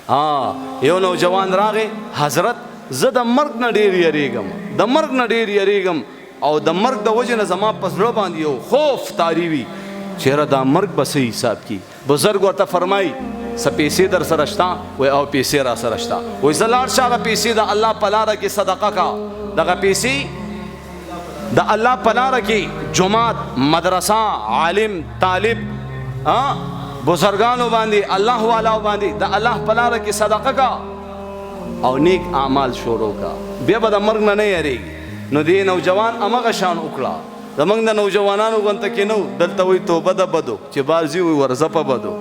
یو نوجوان راغی، حضرت زه د مرګ نه ډېر یریږم، د مرګ نه ډېر یریږم او د مرګ د وجې نه زما په زړه باندې یو خوف طاری وي چې یاره دا مرګ به څه حساب کي. بزرګ ورته فرمایي څه پیسې در سره شته؟ وایي او پیسې را سره شته. وایي زه لاړ شه هغه پیسې د الله په لاره کې صدقه کا. دغه پیسې د الله په لاره کې جماعت، مدرسه، عالم، طالب، بزرگانو باندې، الله والاو باندې د الله په لاره کې صدقه کا او نیک اعمال شروع کا، بیا به د مرګ نه نه یریږي. نو دې نوجوان همغه شان وکړه. زمونږ د نوجوانانو غونته کې نو دلته وایي توبه د بدو چې بار ځي وایي ورځه په بدو،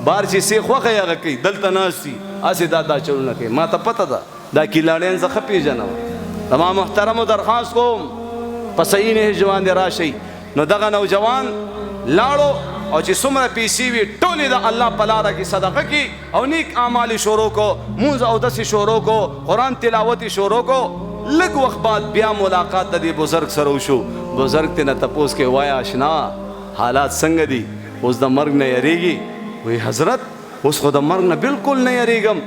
بار چې سی خوښه یې هغه کوي، دلته ناستي هسې دا چلونه کوي. ما ته پته ده دا کیلاړیان زه ښه پېژنم. زما محترمو درخواست کوم په صحیح نهج باندې راشئ. نو دغه نوجوان لاړو او چې څومره پیسې وي ټولې د الله په لاره کې صدقه کړي او نیک اعمال شروع کو، مونځ اودس شروع کو، قرآن تلاوت شروع کو. لږ وخت بعد بیا ملاقات د دې بزرګ سره وشو. بزرګ ته نه تپوس کې وایي اشنا حالات څنګه دي؟ اوس د مرګ نه یریږي؟ وایي حضرت اوس خو د مرګ نه بالکل نه یریږم،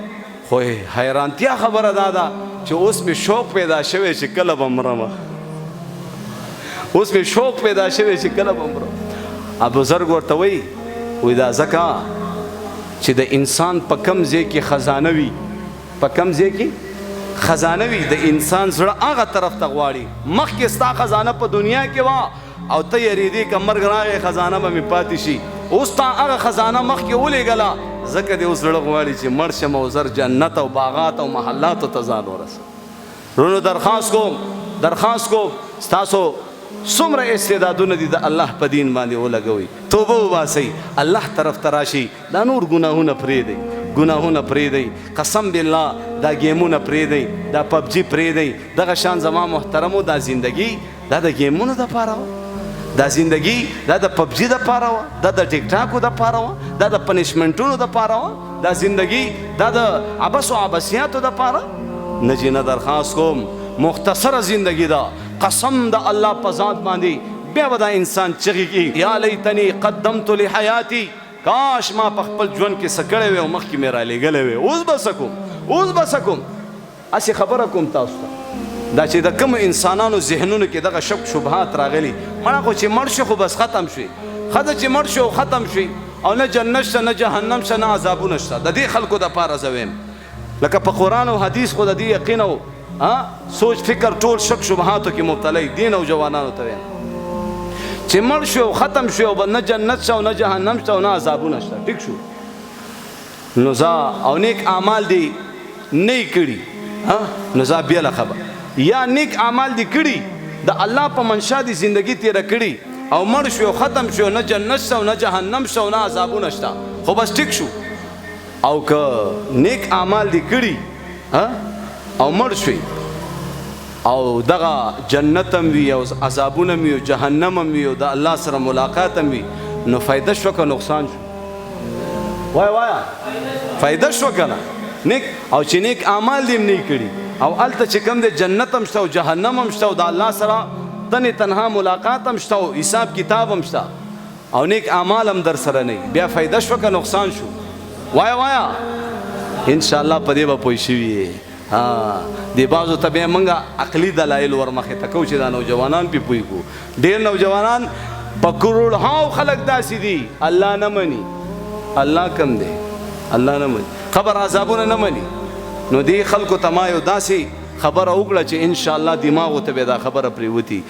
خو حیرانتیا خبره دا ده چې اوس مې شوق پیدا شوی چې کله به مرم، اوس مې شوق پیدا شوی چې کله به مرم. بزرګ ورته وایي دا ځکه چې د انسان په کم ځای کې خزانه وي، په کم ځای کې خزانه وي، د انسان زړه هغه طرف ته غواړي. مخکې ستا خزانه په دنیا کې وه او ته یریدې که مرګ راغی خزانه به مې پاتې شي. اوس تا هغه خزانه مخکې ولېږله ځکه دې اوس زړه غواړي چې مړ شم او زر جنت او باغات او محلاتو ته ځان ورسم. وروڼو درخواست کوم ستاسو څومره استعدادونه دي د الله په دین باندې ولګوئ، توبه وباسئ، الله طرف ته راشئ. دا نور ګناهونه پرېږدئ، قسم بالله دا ګیمونه پرېږدئ، دا پبجي پرېږدئ. دغه شان زما محترمو دا زندگی دا د ګیمونو دپاره وه، دا زندگی دا د پبجي دپاره وه، دا د ټیک ټاکو دپاره وه، دا د پنشمنټونو دپاره وه، دا زندگی دا د عبس و عبسیاتو دپاره نه. جینه درخواست کوم مختصره زندگی دا، قسم د الله په ذات باندې بیا به دا انسان چغې کړي یا لیتنی قدمت لحیاتی، کاش ما په خپل ژوند کې څه کړی وی او مخکې مې رالیږلی وی. اوس به څه کوم؟ هسې خبره کوم تاسو ته دا چې د کومو انسانانو ذهنونو کې دغه شک شبهات راغلي، مړه خو چې مړ شي خو بس ختم شوي، ښځه چې مړ شي او ختم شي او نه جنت شته نه جهنم شته نه عذابونه شته. د دې خلکو دپاره زه ویم لکه په قرآن او حدیث خو د دې یقین او سوچ فکر ټول شک شبهاتو کې مبتلا دي. نوجوانانو ته ویم چې مړ شو او ختم شو او نه جنت شته او نه جهنم شته او نه عذابونه شته، ټیک شو. نو ځه او نیک اعمال دي نه کړي، نو ځه بېله خبره یا نیک اعمال دي کړي د الله په منشا دي زندگی تیره کړي او مړ شو او ختم شو، نه جنت شته او نه جهنم شته او نه عذابونه شته، خو بس ټیک شو. او که نیک اعمال دي کړي او مړ شوي او دغه جنت هم وي او عذابونه هم وي او جهنم هم وي او د الله سره ملاقات هم وي، نو فایده شوه که نقصان شو؟ وایه فایده شوه که نه؟ نیک او چې نیک اعمال دې هم نه کړي او هلته چې کوم دی جنت هم شته او جهنم هم شته او د الله سره تنها ملاقات هم شته او حساب کتاب هم شته او نیک اعمال هم در سره نه، بیا فایده شوه که نقصان شو؟ وایه انشاءالله په دې به پوه شوي یې. دی بعضو ته بیا موږ عقلي دلایل ورمخې ته کوو چې دا نوجوانان پې پوه کړو. ډېر نوجوانان په کروڑهاو خلک داسې دي الله نه مني. الله کم دی؟ الله نه مني، خبر عذابونه نه مني. نو دې خلکو ته ما یو داسې خبره وکړه چې انشاءالله دماغو ته به دا خبره پرېوتي.